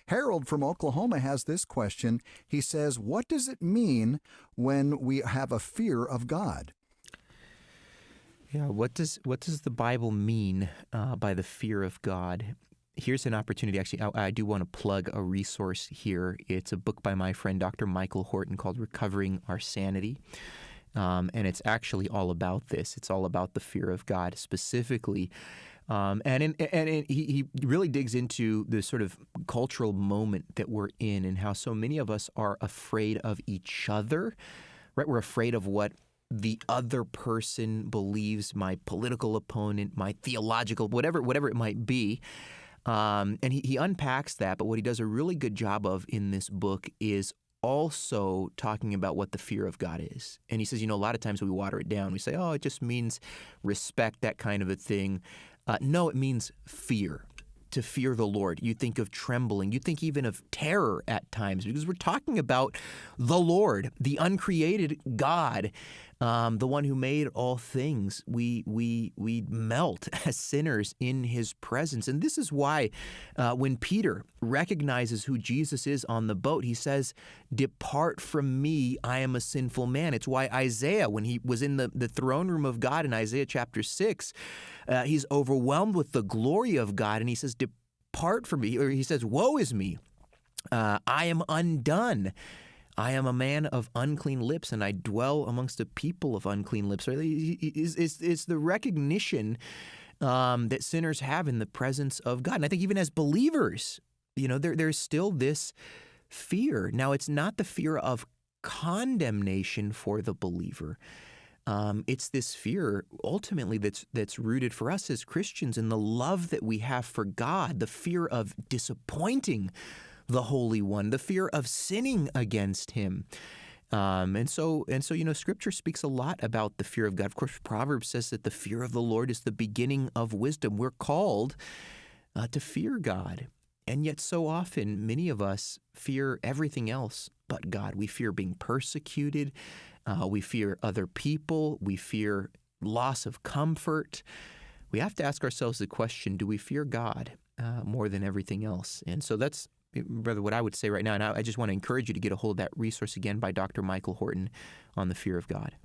Harold from Oklahoma has this question. He says, what does it mean when we have a fear of God? Yeah, what does the Bible mean by the fear of God? Here's an opportunity. Actually, I do want to plug a resource here. It's a book by my friend Dr. Michael Horton called Recovering Our Sanity. And it's actually all about this. It's all about the fear of God specifically. He really digs into the sort of cultural moment that we're in and how so many of us are afraid of each other, right? We're afraid of what the other person believes, my political opponent, my theological, whatever it might be. And he unpacks that, but what he does a really good job of in this book is also talking about what the fear of God is. And he says, a lot of times we water it down. We say, it just means respect, that kind of a thing. No, it means fear. To fear the Lord. You think of trembling. You think even of terror at times, because we're talking about the Lord, the uncreated God, the one who made all things. We melt as sinners in his presence. And this is why when Peter recognizes who Jesus is on the boat, he says, "Depart from me, I am a sinful man." It's why Isaiah, when he was in the throne room of God in Isaiah chapter 6, he's overwhelmed with the glory of God, and he says, "Depart from me," or he says, "Woe is me, I am undone. I am a man of unclean lips, and I dwell amongst a people of unclean lips." It's the recognition that sinners have in the presence of God. And I think even as believers, there's still this fear. Now, it's not the fear of condemnation for the believer. It's this fear ultimately that's rooted for us as Christians in the love that we have for God, the fear of disappointing the Holy One, the fear of sinning against him. And so, Scripture speaks a lot about the fear of God. Of course, Proverbs says that the fear of the Lord is the beginning of wisdom. We're called to fear God. And yet so often, many of us fear everything else but God. We fear being persecuted. We fear other people. We fear loss of comfort. We have to ask ourselves the question, do we fear God more than everything else? And so that's, brother, what I would say right now. And I just want to encourage you to get a hold of that resource again by Dr. Michael Horton on the fear of God.